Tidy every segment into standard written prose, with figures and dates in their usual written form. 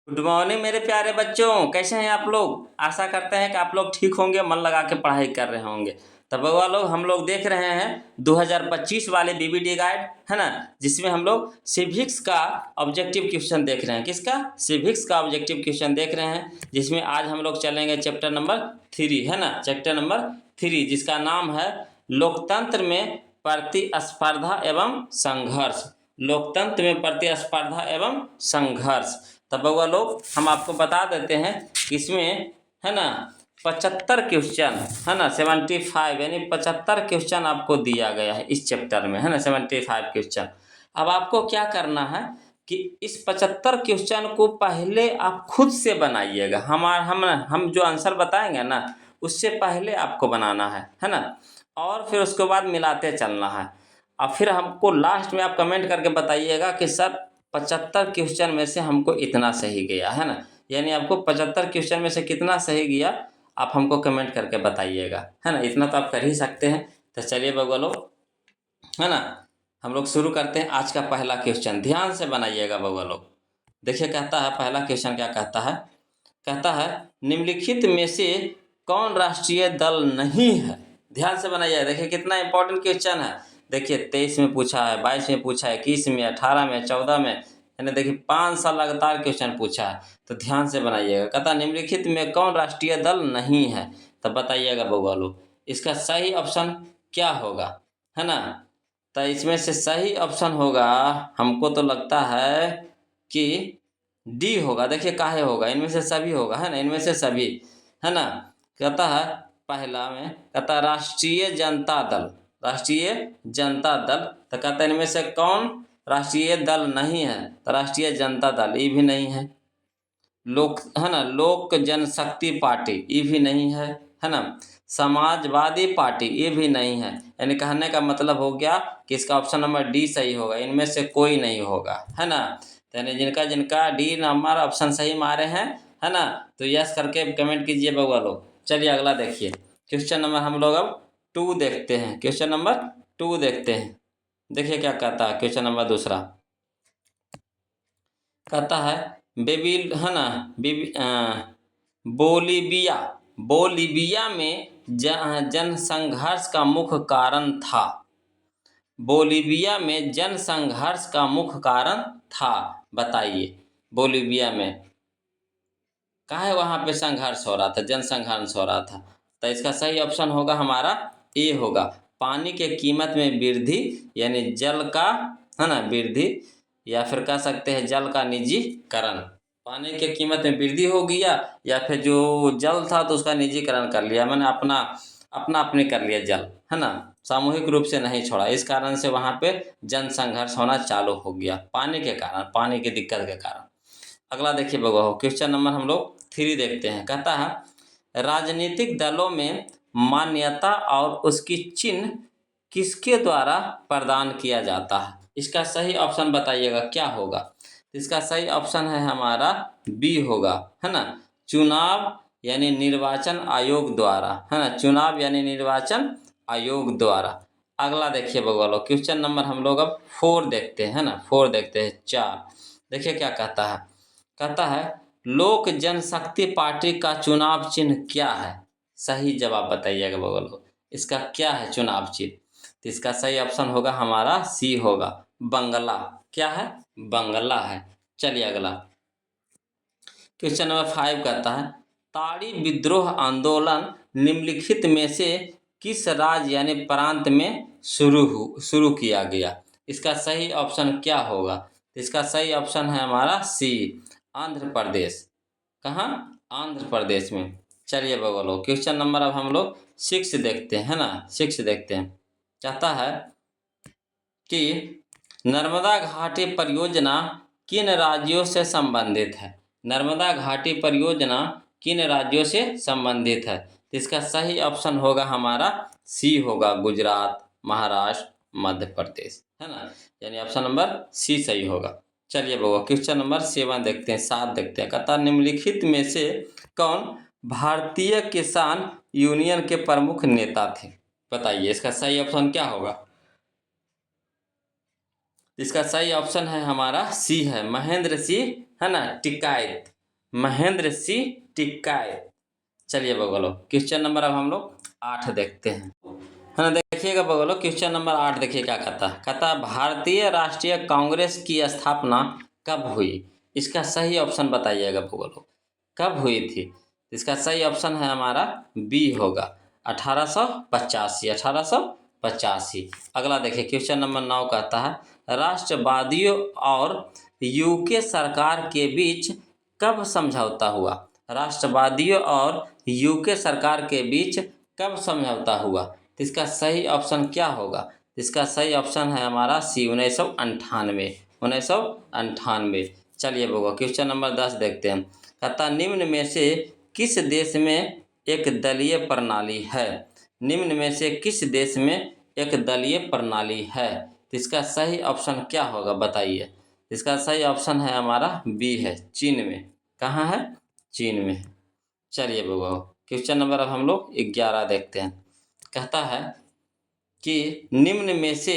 Good morning मेरे प्यारे बच्चों, कैसे हैं आप लोग। आशा करते हैं कि आप लोग ठीक होंगे, मन लगा के पढ़ाई कर रहे होंगे। तब बउआ लोग हम लोग देख रहे हैं 2025 वाले बीबीडी गाइड, है ना, जिसमें हम लोग सिविक्स का ऑब्जेक्टिव क्वेश्चन देख रहे हैं। किसका? सिविक्स का ऑब्जेक्टिव क्वेश्चन देख रहे हैं, जिसमें आज हम लोग चलेंगे चैप्टर नंबर 3, है ना, चैप्टर नंबर 3, जिसका नाम है लोकतंत्र में प्रतिस्पर्धा एवं संघर्ष। लोकतंत्र में प्रतिस्पर्धा एवं संघर्ष। तब बउआ लोग हम आपको बता देते हैं कि इसमें, है ना, 75 क्वेश्चन, है ना, 75 यानी 75 क्वेश्चन आपको दिया गया है इस चैप्टर में, है ना, 75 क्वेश्चन। अब आपको क्या करना है कि इस 75 क्वेश्चन को पहले आप खुद से बनाइएगा। हम जो आंसर बताएंगे ना, उससे पहले आपको बनाना है ना, और फिर उसके बाद मिलाते चलना है। और फिर हमको लास्ट में आप कमेंट करके बताइएगा कि सर 75 क्वेश्चन में से हमको इतना सही गया, है ना, यानी आपको 75 क्वेश्चन में से कितना सही गया आप हमको कमेंट करके बताइएगा, है ना। इतना तो आप कर ही सकते हैं। तो चलिए बउआ लोग, है ना, हम लोग शुरू करते हैं आज का पहला क्वेश्चन। ध्यान से बनाइएगा बउआ लोग। देखिए कहता है, पहला क्वेश्चन क्या कहता है। कहता है निम्नलिखित में से कौन राष्ट्रीय दल नहीं है। ध्यान से बनाइए। देखिए कितना इंपॉर्टेंट क्वेश्चन है। देखिए 23 में पूछा है, 22 में पूछा है, 21 में, 18 में, 14 में, यानी देखिए 5 साल लगातार क्वेश्चन पूछा है। तो ध्यान से बनाइएगा। कहता निम्नलिखित में कौन राष्ट्रीय दल नहीं है। तब बताइएगा बउआ लोग इसका सही ऑप्शन क्या होगा, है ना। तो इसमें से सही ऑप्शन होगा, हमको तो लगता है कि डी होगा। देखिए काहे होगा, इनमें से सभी होगा, है ना, इनमें से सभी, है ना। कहता है पहला में कहता है राष्ट्रीय जनता दल, राष्ट्रीय जनता दल। तो कहता है इनमें से कौन राष्ट्रीय दल नहीं है। तो राष्ट्रीय जनता दल ये भी नहीं है। लोक, है ना, लोक जनशक्ति पार्टी ये भी नहीं है ना। समाजवादी पार्टी ये भी नहीं है। यानी कहने का मतलब हो गया कि इसका ऑप्शन नंबर डी सही होगा, इनमें से कोई नहीं होगा, है ना। तो यानी जिनका जिनका डी नंबर ऑप्शन सही मारे हैं, है ना, तो यस करके कमेंट कीजिए बउआ लोग। चलिए अगला देखिए क्वेश्चन नंबर हम लोग अब 2 देखते हैं। क्वेश्चन नंबर 2 देखते हैं। देखिए क्या कहता है क्वेश्चन नंबर दूसरा। कहता है बेबील, है ना, बोलीविया, बोलीविया में जनसंघर्ष का मुख्य कारण था। बोलीविया में जनसंघर्ष का मुख्य कारण था। बताइए बोलीविया में काहे वहाँ पे संघर्ष हो रहा था, जनसंघर्ष हो रहा था। तो इसका सही ऑप्शन होगा हमारा ए होगा, पानी के कीमत में वृद्धि, यानी जल का, है ना, वृद्धि, या फिर कह सकते हैं जल का निजीकरण। पानी के कीमत में वृद्धि हो गया, या फिर जो जल था तो उसका निजीकरण कर लिया, मैंने अपना अपना अपने कर लिया जल, है ना, सामूहिक रूप से नहीं छोड़ा। इस कारण से वहाँ पे जनसंघर्ष होना चालू हो गया, पानी के कारण, पानी की दिक्कत के कारण। अगला देखिए बउआ हो, क्वेश्चन नंबर हम लोग 3 देखते हैं। कहता है राजनीतिक दलों में मान्यता और उसकी चिन्ह किसके द्वारा प्रदान किया जाता है। इसका सही ऑप्शन बताइएगा क्या होगा। इसका सही ऑप्शन है हमारा बी होगा, है ना, चुनाव यानी निर्वाचन आयोग द्वारा, है ना, चुनाव यानी निर्वाचन आयोग द्वारा। अगला देखिए बउआ लोग क्वेश्चन नंबर हम लोग अब 4 देखते हैं, है ना, 4 देखते हैं 4। देखिए क्या कहता है। कहता है लोक जनशक्ति पार्टी का चुनाव चिन्ह क्या है। सही जवाब बताइएगा बउआ लोग इसका क्या है चुनाव चिन्ह। तो इसका सही ऑप्शन होगा हमारा सी होगा, बंगला। क्या है? बंगला है। चलिए अगला क्वेश्चन नंबर 5 कहता है ताड़ी विद्रोह आंदोलन निम्नलिखित में से किस राज्य यानी प्रांत में शुरू किया गया। इसका सही ऑप्शन क्या होगा। इसका सही ऑप्शन है हमारा सी, आंध्र प्रदेश। कहाँ? आंध्र प्रदेश में। चलिए बउआ लोग क्वेश्चन नंबर अब हम लोग 6 देखते हैं, है ना, 6 देखते हैं। कहता है कि नर्मदा घाटी परियोजना किन राज्यों से संबंधित है। नर्मदा घाटी परियोजना किन राज्यों से संबंधित है। तो इसका सही ऑप्शन होगा हमारा सी होगा, गुजरात, महाराष्ट्र, मध्य प्रदेश, है ना, यानी ऑप्शन नंबर सी सही होगा। चलिए बउआ क्वेश्चन नंबर 7 देखते हैं, 7 देखते हैं। कहता निम्नलिखित में से कौन भारतीय किसान यूनियन के प्रमुख नेता थे। बताइए इसका सही ऑप्शन क्या होगा। इसका सही ऑप्शन है हमारा सी है, महेंद्र सिंह, है ना, टिक्कायत, महेंद्र सिंह टिक्कायत। चलिए बगलो क्वेश्चन नंबर अब हम लोग 8 देखते हैं, है ना। देखिएगा बगलो क्वेश्चन नंबर 8 देखिए क्या कहता है भारतीय राष्ट्रीय कांग्रेस की स्थापना कब हुई? इसका सही ऑप्शन बताइएगा बगलो, कब हुई थी? इसका सही ऑप्शन है हमारा बी होगा 1885, 1885। अगला देखिए क्वेश्चन नंबर 9 कहता है राष्ट्रवादियों और यूके सरकार के बीच कब समझौता हुआ? राष्ट्रवादियों और यूके सरकार के बीच कब समझौता हुआ? तो इसका सही ऑप्शन क्या होगा? इसका सही ऑप्शन है हमारा सी 1998, 1998। चलिए बगो क्वेश्चन नंबर 10 देखते हैं। कहता निम्न में से किस देश में एक दलीय प्रणाली है? निम्न में से किस देश में एक दलीय प्रणाली है? तो इसका सही ऑप्शन क्या होगा बताइए। इसका सही ऑप्शन है हमारा बी है, चीन में। कहाँ है? चीन में। चलिए बगो क्वेश्चन नंबर अब हम लोग 11 देखते हैं। कहता है कि निम्न में से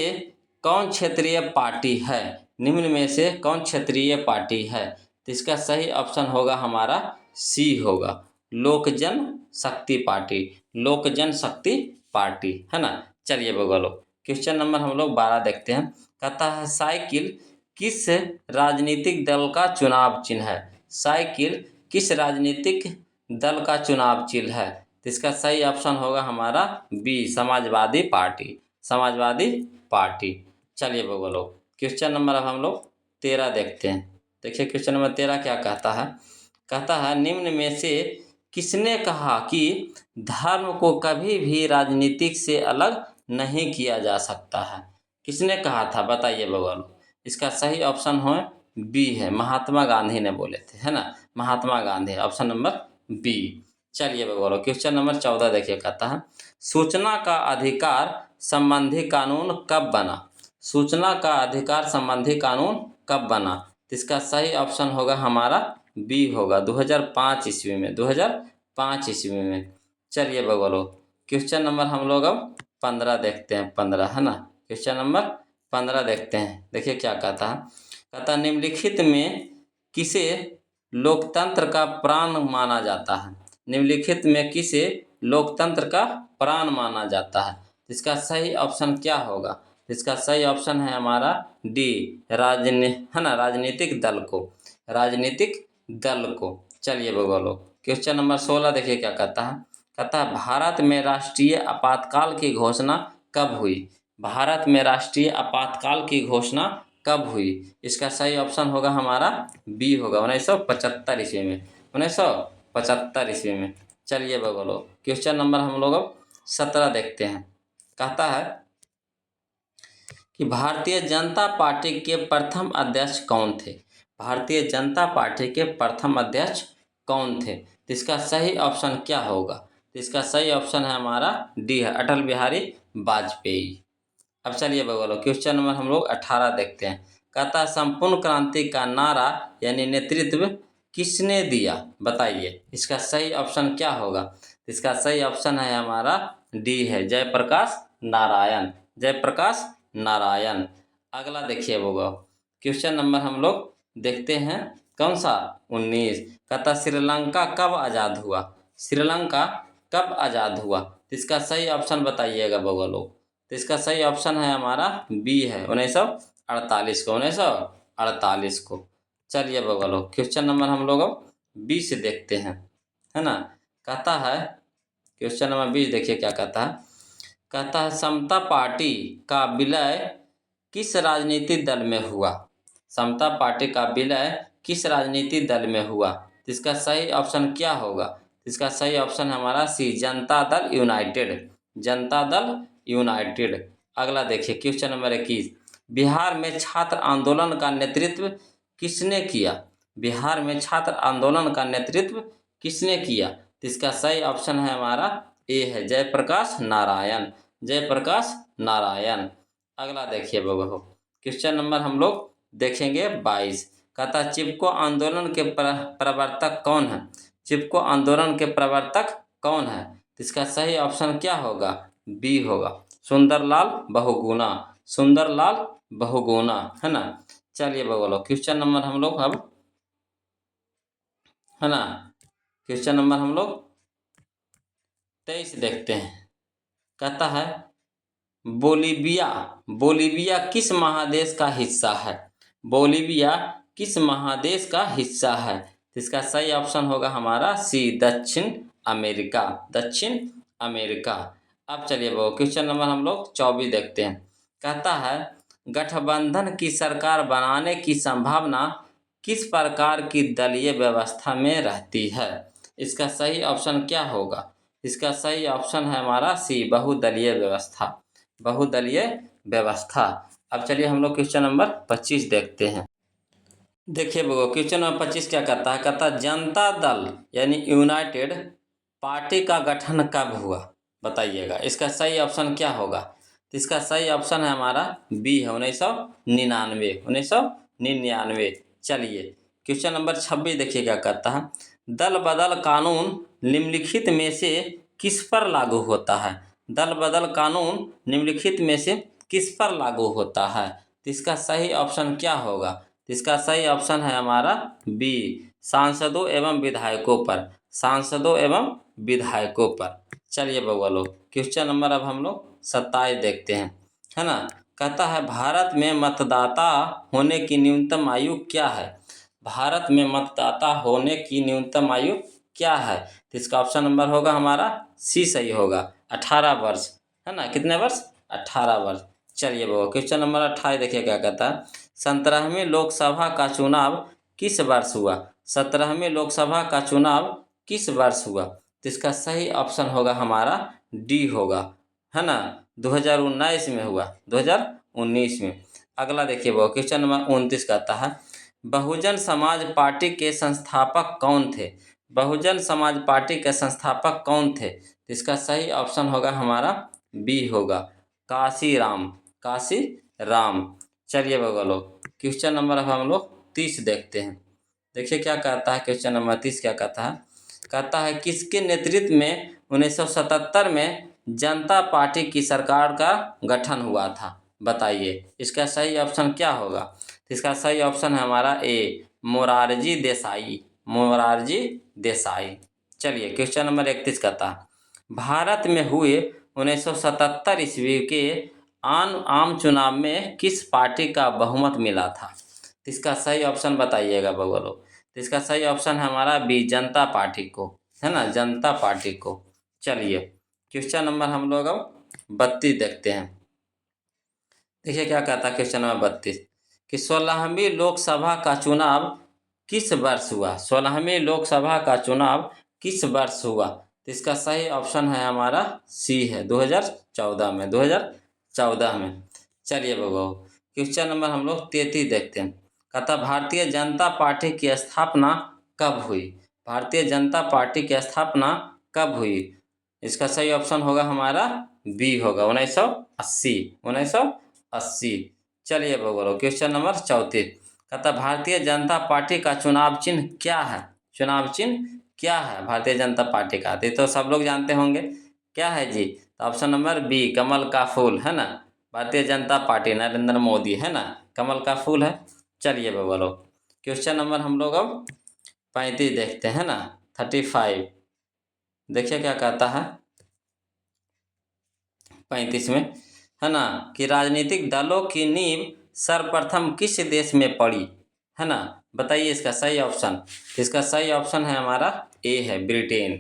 कौन क्षेत्रीय पार्टी है? निम्न में से कौन क्षेत्रीय पार्टी है? तो इसका सही ऑप्शन होगा हमारा सी होगा, लोक जन शक्ति पार्टी, लोक जन शक्ति पार्टी, है ना। चलिए बगलो क्वेश्चन नंबर हम लोग 12 देखते हैं। कहता है साइकिल किस राजनीतिक दल का चुनाव चिन्ह है? साइकिल किस राजनीतिक दल का चुनाव चिन्ह है? तो इसका सही ऑप्शन होगा हमारा B, Samajwadi Party, Samajwadi Party. चलिए बोलो क्वेश्चन नंबर अब हम लोग 13 देखते हैं। देखिए क्वेश्चन नंबर 13 क्या कहता है। कहता है निम्न में से किसने कहा कि धर्म को कभी भी राजनीतिक से अलग नहीं किया जा सकता है? किसने कहा था बताइए बोलो। इसका सही ऑप्शन हो बी है, महात्मा गांधी ने बोले थे, है ना, Mahatma Gandhi, option number B. चलिए बोलो क्वेश्चन नंबर 14 देखिए कहता है सूचना का अधिकार संबंधी कानून कब बना? सूचना का अधिकार संबंधी कानून कब बना? तो इसका सही ऑप्शन होगा हमारा बी होगा 2005 ईस्वी में, 2005 ईस्वी में। चलिए बोलो क्वेश्चन नंबर हम लोग अब 15 देखते हैं, 15, है ना। क्वेश्चन नंबर 15 देखते हैं। देखिए क्या कहता है। कहता निम्नलिखित में किसे लोकतंत्र का प्राण माना जाता है? निम्नलिखित में किसे लोकतंत्र का प्राण माना जाता है? इसका सही ऑप्शन क्या होगा? इसका सही ऑप्शन है हमारा डी, है ना, राजनीतिक दल को, राजनीतिक दल को। चलिए बोलो क्वेश्चन नंबर 16 देखिए क्या कहता है। कहता है भारत में राष्ट्रीय आपातकाल की घोषणा कब हुई? भारत में राष्ट्रीय आपातकाल की घोषणा कब हुई? इसका सही ऑप्शन होगा हमारा बी होगा 1975 ईस्वी में, 1975 ईस्वी में। चलिए बोलो क्वेश्चन नंबर हम लोग अब 17 देखते हैं। कहता है कि भारतीय जनता पार्टी के प्रथम अध्यक्ष कौन थे? भारतीय जनता पार्टी के प्रथम अध्यक्ष कौन थे? तो इसका सही ऑप्शन क्या होगा? तो इसका सही ऑप्शन है हमारा डी है, अटल बिहारी वाजपेयी। अब चलिए बोलो क्वेश्चन नंबर हम लोग 18 देखते हैं। कहता है संपूर्ण क्रांति का नारा यानी नेतृत्व किसने दिया बताइए? इसका सही ऑप्शन क्या होगा? इसका सही ऑप्शन है हमारा डी है, जयप्रकाश नारायण, जयप्रकाश नारायण। अगला देखिए होगा क्वेश्चन नंबर हम लोग देखते हैं कौन सा 19। कहता श्रीलंका कब आज़ाद हुआ? श्रीलंका कब आज़ाद हुआ? इसका सही ऑप्शन बताइएगा बगल लोग। तो इसका सही ऑप्शन है हमारा बी है 1948 को, 1948 को। चलिए बगलो क्वेश्चन नंबर हम लोग अब 20 देखते हैं, है ना। कहता है क्वेश्चन नंबर 20 देखिए क्या कहता है। कहता है समता पार्टी का विलय किस राजनीतिक दल में हुआ? समता पार्टी का विलय किस राजनीतिक दल में हुआ? इसका सही ऑप्शन क्या होगा? इसका सही ऑप्शन हमारा सी, जनता दल यूनाइटेड, जनता दल यूनाइटेड। अगला देखिए क्वेश्चन नंबर 21। बिहार में छात्र आंदोलन का नेतृत्व किसने किया? बिहार में छात्र आंदोलन का नेतृत्व किसने किया? तो इसका सही ऑप्शन है हमारा ए है, जयप्रकाश नारायण, जयप्रकाश नारायण। अगला देखिए बबू क्वेश्चन नंबर हम लोग देखेंगे 22। कहता चिपको आंदोलन के प्रवर्तक कौन है? चिपको आंदोलन के प्रवर्तक कौन है? तो इसका सही ऑप्शन क्या होगा? बी होगा, सुंदरलाल बहुगुणा, सुंदरलाल बहुगुणा, है ना। चलिए बोलो क्वेश्चन नंबर हम लोग अब है ना। क्वेश्चन नंबर हम लोग 23 देखते हैं। कहता है बोलीविया, बोलीविया किस महादेश का हिस्सा है? बोलीविया किस महादेश का हिस्सा है? तो इसका सही ऑप्शन होगा हमारा सी, दक्षिण अमेरिका, दक्षिण अमेरिका। अब चलिए वो क्वेश्चन नंबर हम लोग 24 देखते हैं। कहता है गठबंधन की सरकार बनाने की संभावना किस प्रकार की दलीय व्यवस्था में रहती है? इसका सही ऑप्शन क्या होगा? इसका सही ऑप्शन है हमारा सी, बहुदलीय व्यवस्था, बहुदलीय व्यवस्था। अब चलिए हम लोग क्वेश्चन नंबर 25 देखते हैं। देखिए वो क्वेश्चन नंबर 25 क्या कहता है? कहता है जनता दल यानी यूनाइटेड पार्टी का गठन कब हुआ? बताइएगा। इसका सही ऑप्शन क्या होगा? तो इसका सही ऑप्शन है हमारा बी है, 1999, 1999। चलिए क्वेश्चन नंबर 26 देखिए क्या कहता है। दल बदल कानून निम्नलिखित में से किस पर लागू होता है? दल बदल कानून निम्नलिखित में से किस पर लागू होता है? तो इसका सही ऑप्शन क्या होगा? तो इसका सही ऑप्शन है हमारा बी, सांसदों एवं विधायकों पर, सांसदों एवं विधायकों पर। चलिए बउआ लोग क्वेश्चन नंबर अब हम लोग 27 देखते हैं, है ना। कहता है भारत में मतदाता होने की न्यूनतम आयु क्या है? भारत में मतदाता होने की न्यूनतम आयु क्या है? तो इसका ऑप्शन नंबर होगा हमारा सी, सही होगा 18 वर्ष, है ना। कितने वर्ष? 18 वर्ष। चलिए वो क्वेश्चन नंबर 28 देखिए क्या कहता है। 17वीं लोकसभा का चुनाव किस वर्ष हुआ? 17वीं लोकसभा का चुनाव किस वर्ष हुआ? तो इसका सही ऑप्शन होगा हमारा डी होगा, है ना। 2019 में हुआ, 2019 में। अगला देखिए वो क्वेश्चन नंबर 29 कहता है बहुजन समाज पार्टी के संस्थापक कौन थे? बहुजन समाज पार्टी के संस्थापक कौन थे? तो इसका सही ऑप्शन होगा हमारा बी होगा, काशी राम, काशी राम। चलिए बउआ लोग क्वेश्चन नंबर अब हम लोग 30 देखते हैं। देखिए क्या कहता है क्वेश्चन नंबर 30 क्या कहता है। कहता है किसके नेतृत्व में 1977 में जनता पार्टी की सरकार का गठन हुआ था? बताइए इसका सही ऑप्शन क्या होगा? तो इसका सही ऑप्शन है हमारा ए, मोरारजी देसाई, मोरारजी देसाई। चलिए क्वेश्चन नंबर 31 कहता है भारत में हुए 1977 ईस्वी के आम चुनाव में किस पार्टी का बहुमत मिला था? तो इसका सही ऑप्शन बताइएगा बउआ लोग। तो इसका सही ऑप्शन है हमारा बी, जनता पार्टी को, है ना, जनता पार्टी को। चलिए क्वेश्चन नंबर हम लोग अब 32 देखते हैं। देखिए क्या कहता है क्वेश्चन नंबर 32 कि 16वीं लोकसभा का चुनाव किस वर्ष हुआ? 16वीं लोकसभा का चुनाव किस वर्ष हुआ? तो इसका सही ऑप्शन है हमारा सी है, 2014 में, 2014 में। चलिए बाबू क्वेश्चन नंबर हम लोग 33 देखते हैं। कहता भारतीय जनता पार्टी की स्थापना कब हुई? भारतीय जनता पार्टी की स्थापना कब हुई? इसका सही ऑप्शन होगा हमारा बी होगा, 1980, 1980। चलिए बोलो क्वेश्चन नंबर 34। कहता भारतीय जनता पार्टी का चुनाव चिन्ह क्या है? चुनाव चिन्ह क्या है भारतीय जनता पार्टी का? ये तो सब लोग जानते होंगे, क्या है जी? तो ऑप्शन नंबर बी, कमल का फूल, है ना। भारतीय जनता पार्टी नरेंद्र मोदी, है ना, कमल का फूल है। चलिए बोलो क्वेश्चन नंबर हम लोग अब 35 देखते हैं ना, 35। देखिए क्या कहता है 35 में, है ना, कि राजनीतिक दलों की नींव सर्वप्रथम किस देश में पड़ी? है ना, बताइए इसका सही ऑप्शन। इसका सही ऑप्शन है हमारा ए है, ब्रिटेन।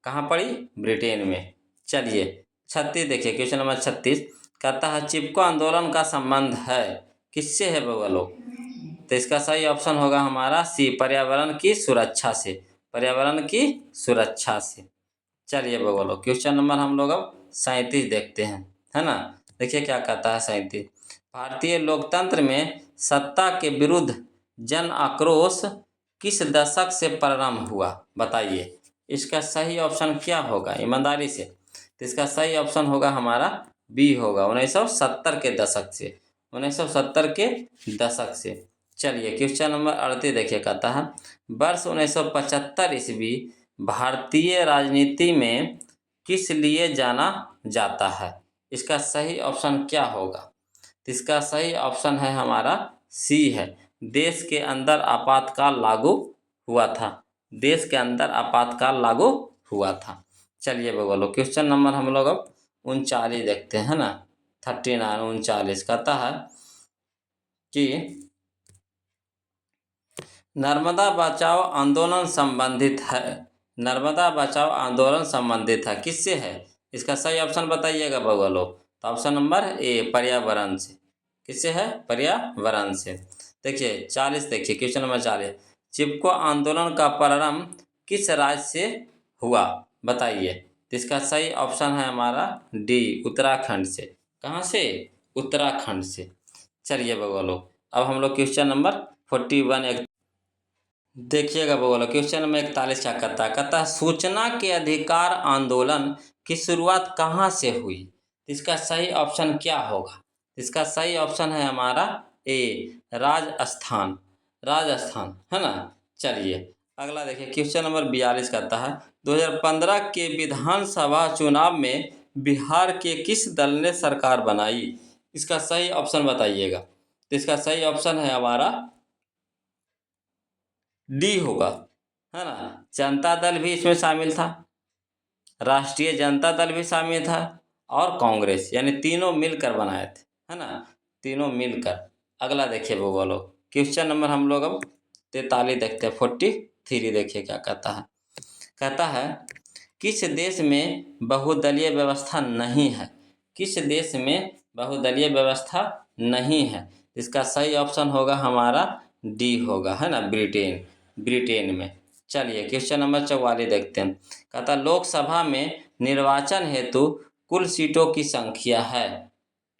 कहाँ पड़ी? ब्रिटेन में। चलिए 36 देखिए क्वेश्चन नंबर 36। कहता है चिपको आंदोलन का संबंध है किससे है बउआ लोग? तो इसका सही ऑप्शन होगा हमारा सी, पर्यावरण की सुरक्षा से, पर्यावरण की सुरक्षा से। चलिए बउआ लोग क्वेश्चन नंबर हम लोग अब 37 देखते हैं, है ना। देखिए क्या कहता है 37। भारतीय लोकतंत्र में सत्ता के विरुद्ध जन आक्रोश किस दशक से प्रारंभ हुआ? बताइए इसका सही ऑप्शन क्या होगा ईमानदारी से? तो इसका सही ऑप्शन होगा हमारा बी होगा, 1970 के दशक से, 1970 के दशक से। चलिए क्वेश्चन नंबर 38 देखिए कहता है वर्ष 1975 ईस्वी भारतीय राजनीति में किस लिए जाना जाता है? इसका सही ऑप्शन क्या होगा? तो इसका सही ऑप्शन है हमारा सी है, देश के अंदर आपातकाल लागू हुआ था, देश के अंदर आपातकाल लागू हुआ था। चलिए बगलो क्वेश्चन नंबर हम लोग अब 39 देखते हैं ना, 39 39 कहता है कि नर्मदा बचाओ आंदोलन संबंधित है। नर्मदा बचाओ आंदोलन संबंधित है किससे है? इसका सही ऑप्शन बताइएगा बगलो। तो ऑप्शन नंबर ए पर्यावरण से। किससे है? पर्यावरण से। देखिए 40 देखिए क्वेश्चन नंबर 40, चिपको आंदोलन का प्रारंभ किस राज्य से हुआ बताइए। तो इसका सही ऑप्शन है हमारा डी उत्तराखंड से। कहाँ से? उत्तराखंड से। चलिए बगलो अब हम लोग क्वेश्चन नंबर 41 देखिएगा बोलो क्वेश्चन नंबर 41 क्या कहता है सूचना के अधिकार आंदोलन की शुरुआत कहाँ से हुई? इसका सही ऑप्शन क्या होगा? इसका सही ऑप्शन है हमारा ए राजस्थान। राजस्थान है ना। चलिए अगला देखिए क्वेश्चन नंबर 42 कहता है 2015 के विधानसभा चुनाव में बिहार के किस दल ने सरकार बनाई? इसका सही ऑप्शन बताइएगा। तो इसका सही ऑप्शन है हमारा डी होगा, है ना। जनता दल भी इसमें शामिल था, राष्ट्रीय जनता दल भी शामिल था और कांग्रेस, यानी तीनों मिलकर बनाए थे, है ना, तीनों मिलकर। अगला देखिए वो बोलो क्वेश्चन नंबर हम लोग अब 43 देखते हैं, 43 देखिए क्या कहता है। कहता है किस देश में बहुदलीय व्यवस्था नहीं है? किस देश में बहुदलीय व्यवस्था नहीं है? इसका सही ऑप्शन होगा हमारा डी होगा, है ना, ब्रिटेन। ब्रिटेन में। चलिए क्वेश्चन नंबर 44 देखते हैं। कहता लोकसभा में निर्वाचन हेतु कुल सीटों की संख्या है।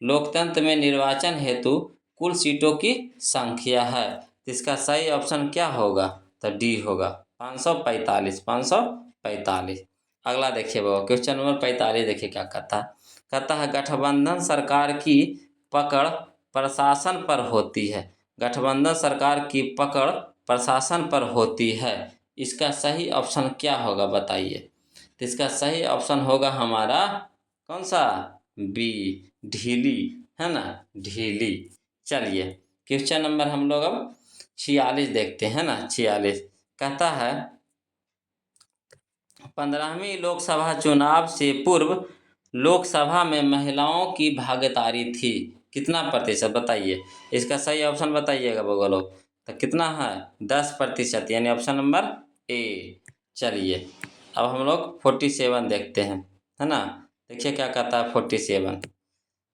लोकतंत्र में निर्वाचन हेतु कुल सीटों की संख्या है। इसका सही ऑप्शन क्या होगा? तो डी होगा 545। 545। अगला देखिए बाबा क्वेश्चन नंबर 45 देखिए क्या कहता है। कहता है गठबंधन सरकार की पकड़ प्रशासन पर होती है। गठबंधन सरकार की पकड़ प्रशासन पर होती है। इसका सही ऑप्शन क्या होगा बताइए। तो इसका सही ऑप्शन होगा हमारा कौन सा? बी ढीली, है ना, ढीली। चलिए क्वेश्चन नंबर हम लोग अब 46 देखते हैं ना। 46 कहता है 15वीं लोकसभा चुनाव से पूर्व लोकसभा में महिलाओं की भागीदारी थी। कितना प्रतिशत बताइए। इसका सही ऑप्शन बताइएगा बगलो। तो कितना है? 10%, यानी ऑप्शन नंबर ए। चलिए अब हम लोग 47 देखते हैं, है ना। देखिए क्या कहता है 47।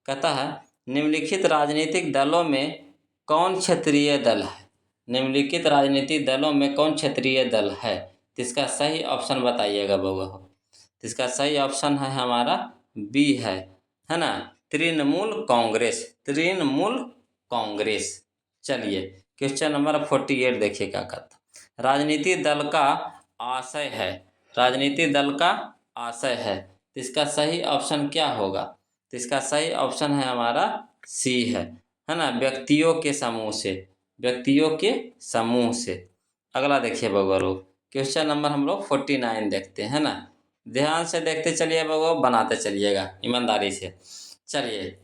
कहता है निम्नलिखित राजनीतिक दलों में कौन क्षेत्रीय दल है? निम्नलिखित राजनीतिक दलों में कौन क्षेत्रीय दल है? तो इसका सही ऑप्शन बताइएगा बउआ। तो इसका सही ऑप्शन है हमारा बी है ना, तृणमूल कांग्रेस। तृणमूल कांग्रेस। चलिए क्वेश्चन नंबर 48 देखिए क्या कहता। राजनीतिक दल का आशय है। राजनीतिक दल का आशय है। तो इसका सही ऑप्शन क्या होगा? तो इसका सही ऑप्शन है हमारा सी है ना, व्यक्तियों के समूह से। व्यक्तियों के समूह से। अगला देखिए बगलो क्वेश्चन नंबर हम लोग 49 देखते हैं ना। ध्यान से देखते चलिए बगो, बनाते चलिएगा ईमानदारी से। चलिए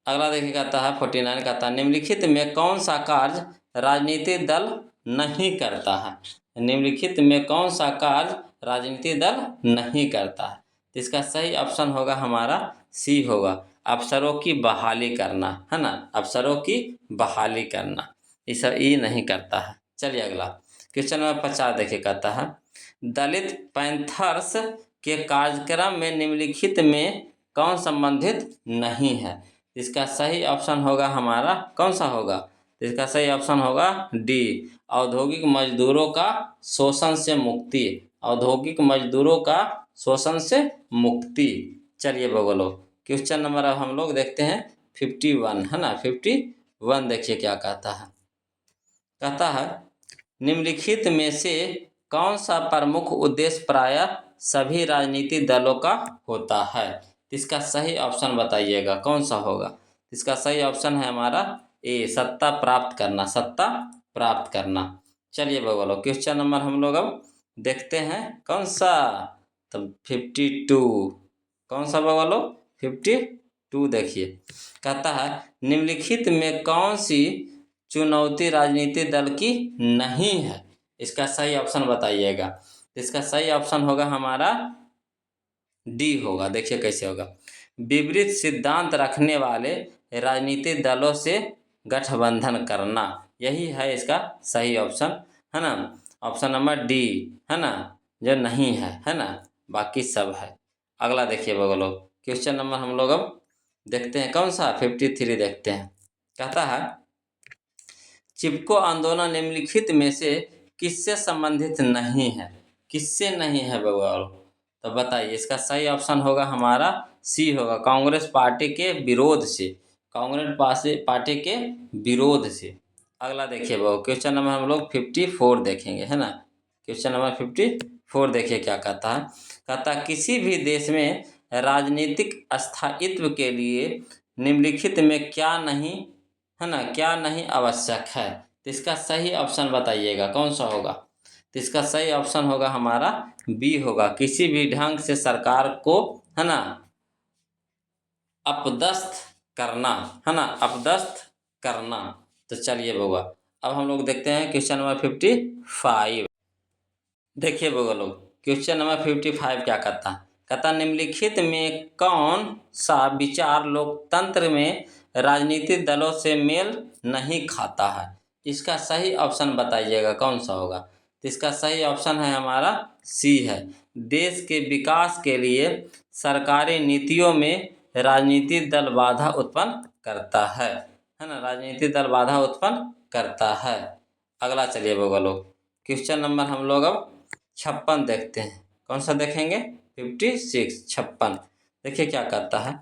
अगला देखिए कहता है 49 कहता है निम्नलिखित में कौन सा कार्य राजनीतिक दल नहीं करता है? निम्नलिखित में कौन सा कार्य राजनीतिक दल नहीं करता है? तो इसका सही ऑप्शन होगा हमारा सी होगा, अफसरों की बहाली करना, है ना, अफसरों की बहाली करना। इस ये नहीं करता है। चलिए अगला क्वेश्चन नंबर 50 देखिए कहता है दलित पैंथर्स के कार्यक्रम में निम्नलिखित में कौन संबंधित नहीं है? इसका सही ऑप्शन होगा हमारा कौन सा होगा? तो इसका सही ऑप्शन होगा डी औद्योगिक मजदूरों का शोषण से मुक्ति। औद्योगिक मजदूरों का शोषण से मुक्ति। चलिए बगलो क्वेश्चन नंबर अब हम लोग देखते हैं 51, है ना, 51 देखिए क्या कहता है। कहता है निम्नलिखित में से कौन सा प्रमुख उद्देश्य प्रायः सभी राजनीतिक दलों का होता है? इसका सही ऑप्शन बताइएगा कौन सा होगा। इसका सही ऑप्शन है हमारा ए सत्ता प्राप्त करना। सत्ता प्राप्त करना। चलिए बगलो क्वेश्चन नंबर हम लोग अब देखते हैं कौन सा? तब 52। कौन सा बगलो? 52 देखिए कहता है निम्नलिखित में कौन सी चुनौती राजनीतिक दल की नहीं है? इसका सही ऑप्शन बताइएगा। तो इसका सही ऑप्शन होगा हमारा डी होगा। देखिए कैसे होगा, विपरीत सिद्धांत रखने वाले राजनीतिक दलों से गठबंधन करना, यही है इसका सही ऑप्शन, है ना। ऑप्शन नंबर डी, है ना, जो नहीं है ना, बाकी सब है। अगला देखिए बगलो, क्वेश्चन नंबर हम लोग अब देखते हैं कौन सा 53 देखते हैं। कहता है चिपको आंदोलन निम्नलिखित में से किससे संबंधित नहीं है? किससे नहीं है बगवाल? तो बताइए, इसका सही ऑप्शन होगा हमारा सी होगा, कांग्रेस पार्टी के विरोध से। कांग्रेस पार्टी के विरोध से। अगला देखिए बाबू, क्वेश्चन नंबर हम लोग 54 देखेंगे, है ना। क्वेश्चन नंबर 54 देखिए क्या कहता है। कहता किसी भी देश में राजनीतिक स्थायित्व के लिए निम्नलिखित में क्या नहीं, है ना, क्या नहीं आवश्यक है? तो इसका सही ऑप्शन बताइएगा कौन सा होगा। तो इसका सही ऑप्शन होगा हमारा बी होगा, किसी भी ढंग से सरकार को, है ना, अपदस्थ करना, है ना, अपदस्थ करना। तो चलिए बउआ, अब हम लोग देखते हैं क्वेश्चन नंबर 55। देखिए बउआ लोग, क्वेश्चन नंबर 55 क्या कहता है। कहता निम्नलिखित में कौन सा विचार लोकतंत्र में राजनीतिक दलों से मेल नहीं खाता है? इसका सही ऑप्शन बताइएगा कौन सा होगा। तो इसका सही ऑप्शन है हमारा सी है, देश के विकास के लिए सरकारी नीतियों में राजनीतिक दल बाधा उत्पन्न करता है ना, राजनीतिक दल बाधा उत्पन्न करता है। अगला चलिए बउआ लोग, क्वेश्चन नंबर हम लोग अब 56 देखते हैं। कौन सा देखेंगे? 56। देखिए क्या कहता है।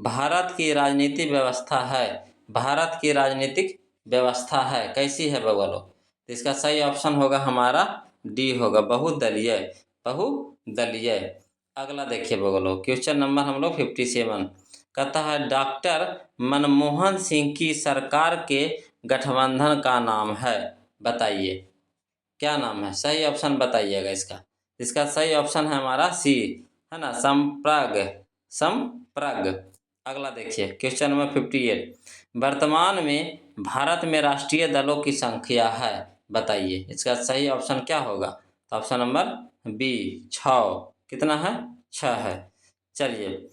भारत की राजनीतिक व्यवस्था है, भारत की राजनीतिक व्यवस्था है कैसी है बउआ लोग? तो इसका सही ऑप्शन होगा हमारा डी होगा, बहुदलीय, बहुदलीय। अगला देखिए बउआ लोग, क्वेश्चन नंबर हम लोग 57। कहता है डॉक्टर मनमोहन सिंह की सरकार के गठबंधन का नाम है, बताइए क्या नाम है? सही ऑप्शन बताइएगा इसका। इसका सही ऑप्शन है हमारा सी, है ना, संप्रग, संप्रग। अगला देखिए क्वेश्चन नंबर 58। वर्तमान में भारत में राष्ट्रीय दलों की संख्या है, बताइए इसका सही ऑप्शन क्या होगा। तो ऑप्शन नंबर बी 6। कितना है? 6 है। चलिए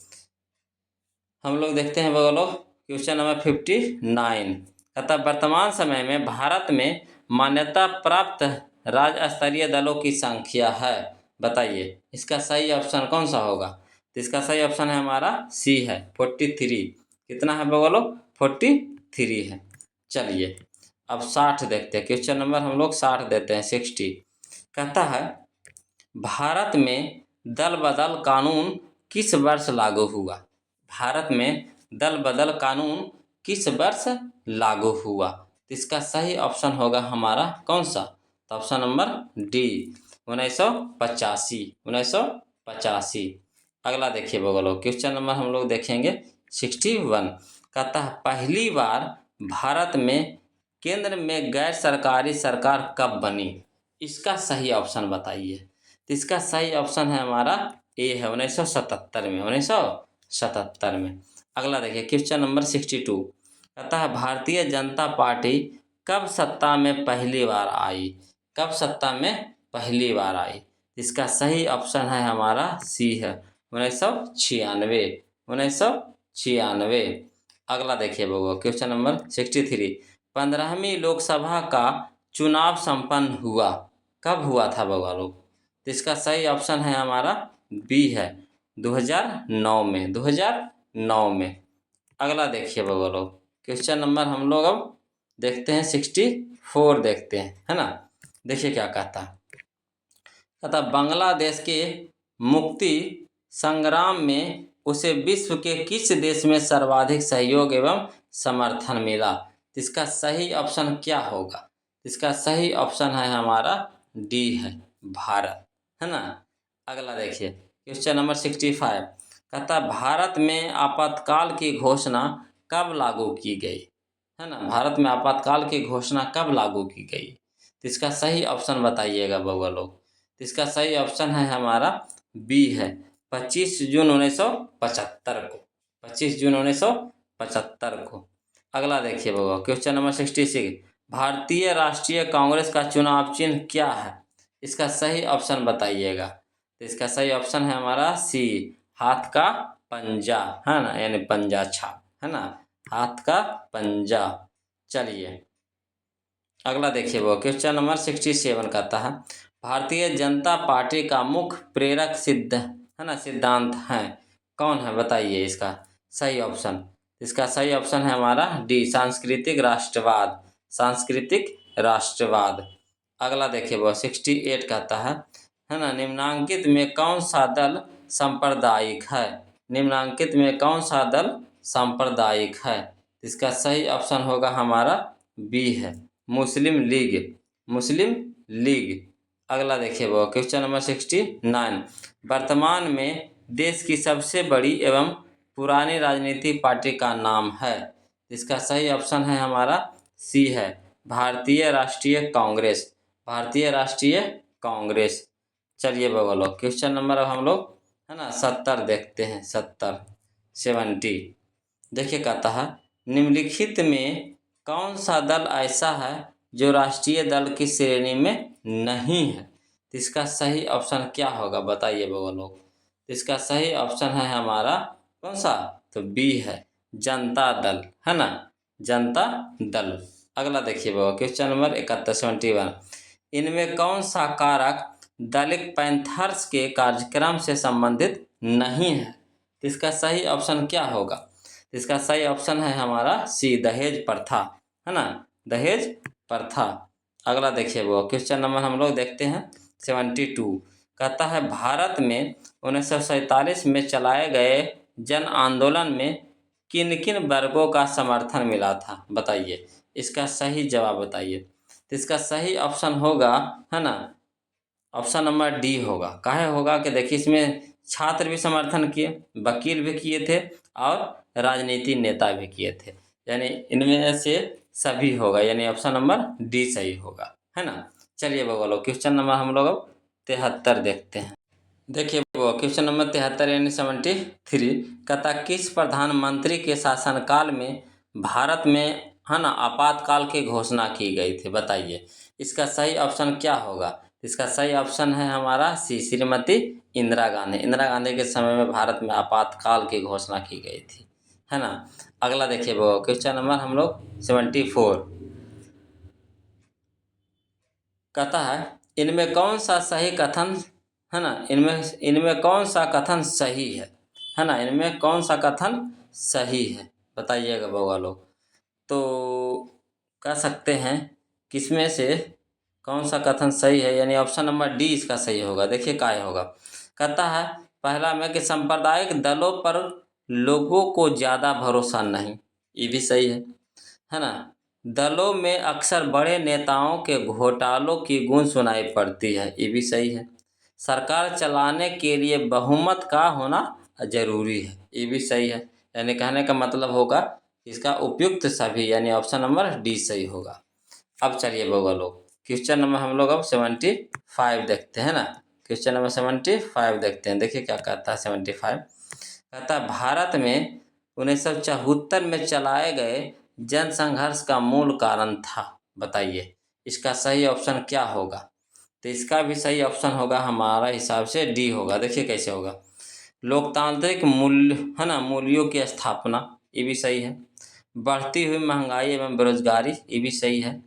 हम लोग देखते हैं बगलो, क्वेश्चन नंबर 59। कहता वर्तमान समय में भारत में मान्यता प्राप्त राज्य स्तरीय दलों की संख्या है, बताइए इसका सही ऑप्शन कौन सा होगा। तो इसका सही ऑप्शन है हमारा सी है, 43। कितना है बगलो? 43 है। चलिए अब 60 देखते हैं, क्वेश्चन नंबर हम लोग 60 देते हैं, 60। कहता है भारत में दल बदल कानून किस वर्ष लागू हुआ? भारत में दल बदल कानून किस वर्ष लागू हुआ? तो इसका सही ऑप्शन होगा हमारा कौन सा। तो ऑप्शन नंबर डी 1985, 1985। अगला देखिए बगलो, क्वेश्चन नंबर हम लोग देखेंगे 61। कहता है पहली बार भारत में केंद्र में गैर सरकारी सरकार कब बनी? इसका सही ऑप्शन बताइए। तो इसका सही ऑप्शन है हमारा ए है, 1977 में, 1977 में। अगला देखिए क्वेश्चन नंबर 62। कहता है भारतीय जनता पार्टी कब सत्ता में पहली बार आई? कब सत्ता में पहली बार आई? इसका सही ऑप्शन है हमारा सी है, 1996, 1996। अगला देखिए बउआ, क्वेश्चन नंबर 63। 15वीं लोकसभा का चुनाव संपन्न हुआ, कब हुआ था बउआ लोग? तो इसका सही ऑप्शन है हमारा बी है, 2009 में, 2009 में। अगला देखिए बउआ लोग, क्वेश्चन नंबर हम लोग अब देखते हैं 64 देखते हैं, है ना। देखिए क्या कहता है। कहता बांग्लादेश के मुक्ति संग्राम में उसे विश्व के किस देश में सर्वाधिक सहयोग एवं समर्थन मिला? तो इसका सही ऑप्शन क्या होगा? इसका सही ऑप्शन है हमारा डी है, भारत, है ना। अगला देखिए क्वेश्चन नंबर 65। कहता भारत में आपातकाल की घोषणा कब लागू की गई? है ना, भारत में आपातकाल की घोषणा कब लागू की गई? तो इसका सही ऑप्शन बताइएगा बउआ लोग। तो इसका सही ऑप्शन है हमारा बी है, 25 जून 1975 को, 25 जून 1975 को। अगला देखिए बउआ, क्वेश्चन नंबर 66। भारतीय राष्ट्रीय कांग्रेस का चुनाव चिन्ह क्या है? इसका सही ऑप्शन बताइएगा। तो इसका सही ऑप्शन है हमारा सी, हाथ का पंजा, है ना, यानी पंजा छाप, है ना, हाथ का पंजा। चलिए अगला देखिए, वो क्वेश्चन नंबर 67 कहता है भारतीय जनता पार्टी का मुख्य प्रेरक सिद्ध, है ना, सिद्धांत है, कौन है बताइए इसका सही ऑप्शन। इसका सही ऑप्शन है हमारा डी, सांस्कृतिक राष्ट्रवाद, सांस्कृतिक राष्ट्रवाद। अगला देखिए, वो 68 कहता है ना, निम्नांकित में कौन सा दल सांप्रदायिक है? निम्नांकित में कौन सा दल सांप्रदायिक है? इसका सही ऑप्शन होगा हमारा बी है, मुस्लिम लीग, मुस्लिम लीग। अगला देखिए, वो क्वेश्चन नंबर 69, वर्तमान में देश की सबसे बड़ी एवं पुरानी राजनीतिक पार्टी का नाम है? इसका सही ऑप्शन है हमारा सी है, भारतीय राष्ट्रीय कांग्रेस, भारतीय राष्ट्रीय कांग्रेस। चलिए बगलो क्वेश्चन नंबर अब हम लोग, है ना, 70 देखते हैं, 70 देखिए कहता है निम्नलिखित में कौन सा दल ऐसा है जो राष्ट्रीय दल की श्रेणी में नहीं है? तो इसका सही ऑप्शन क्या होगा बताइए बगल लोग। तो इसका सही ऑप्शन है हमारा कौन सा? तो बी है, जनता दल, है ना, जनता दल। अगला देखिए बाबा क्वेश्चन नंबर 71, इनमें कौन सा कारक दलित पैंथर्स के कार्यक्रम से संबंधित नहीं है? तो इसका सही ऑप्शन क्या होगा? इसका सही ऑप्शन है हमारा सी, दहेज प्रथा, है ना, दहेज प्रथा। अगला देखिए वो क्वेश्चन नंबर हम लोग देखते हैं 72, कहता है भारत में 1947 में चलाए गए जन आंदोलन में किन किन वर्गों का समर्थन मिला था बताइए, इसका सही जवाब बताइए। तो इसका सही ऑप्शन होगा, है ना, ऑप्शन नंबर डी होगा। काहे होगा कि देखिए इसमें छात्र भी समर्थन किए, वकील भी किए थे और राजनीति नेता भी किए थे, यानी इनमें से सभी होगा, यानी ऑप्शन नंबर डी सही होगा, है ना। चलिए बगलो क्वेश्चन नंबर हम लोग अब 73 देखते हैं। देखिए वो क्वेश्चन नंबर 73 यानी 73 कहता किस प्रधानमंत्री के शासनकाल में भारत में, है ना, आपातकाल की घोषणा की गई थी बताइए, इसका सही ऑप्शन क्या होगा? इसका सही ऑप्शन है हमारा सी, श्रीमती इंदिरा गांधी। इंदिरा गांधी के समय में भारत में आपातकाल की घोषणा की गई थी, है ना। अगला देखिए वो क्वेश्चन नंबर हम लोग 74 कहता है इनमें कौन सा सही कथन, है ना, इनमें कौन सा कथन सही है ना, इनमें कौन सा कथन सही है बताइएगा बउआ लोग। तो कह सकते हैं किसमें से कौन सा कथन सही है, यानी ऑप्शन नंबर डी इसका सही होगा। देखिए काय होगा, कहता है पहला में कि सांप्रदायिक दलों पर लोगों को ज़्यादा भरोसा नहीं, ये भी सही है ना। दलों में अक्सर बड़े नेताओं के घोटालों की गूंज सुनाई पड़ती है, ये भी सही है। सरकार चलाने के लिए बहुमत का होना जरूरी है, ये भी सही है। यानी कहने का मतलब होगा इसका उपयुक्त सभी, यानी ऑप्शन नंबर डी सही होगा। अब चलिए बउआ लोग क्वेश्चन नंबर हम लोग अब 75 देखते हैं ना, क्वेश्चन नंबर 75 देखते हैं। देखिए क्या कहता है 75, कहता है भारत में 1974 में चलाए गए जन संघर्ष का मूल कारण था बताइए, इसका सही ऑप्शन क्या होगा? तो इसका भी सही ऑप्शन होगा हमारा हिसाब से डी होगा। देखिए कैसे होगा, लोकतांत्रिक मूल्य, है ना, मूल्यों की स्थापना, ये भी सही है। बढ़ती हुई महंगाई एवं बेरोजगारी, ये भी सही है।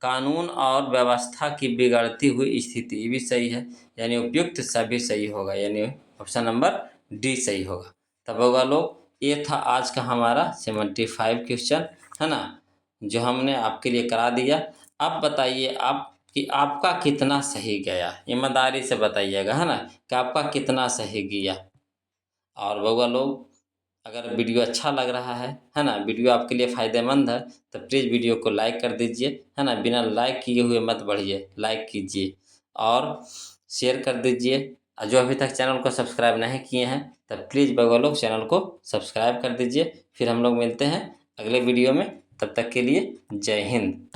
कानून और व्यवस्था की बिगड़ती हुई स्थिति, ये भी सही है। यानी उपयुक्त सभी सही होगा, यानी ऑप्शन नंबर डी सही होगा। तब होगा लोग ये था आज का हमारा 75 क्वेश्चन, है ना, जो हमने आपके लिए करा दिया। अब बताइए आप कि आपका कितना सही गया, ईमानदारी से बताइएगा, है ना, कि आपका कितना सही गया। और बउआ लोग अगर वीडियो अच्छा लग रहा है ना, वीडियो आपके लिए फ़ायदेमंद है तो प्लीज़ वीडियो को लाइक कर दीजिए, है ना, बिना लाइक किए हुए मत बढ़िए, लाइक कीजिए और शेयर कर दीजिए। और जो अभी तक चैनल को सब्सक्राइब नहीं किए हैं तब प्लीज़ बउआ लोग चैनल को सब्सक्राइब कर दीजिए। फिर हम लोग मिलते हैं अगले वीडियो में, तब तक के लिए जय हिंद।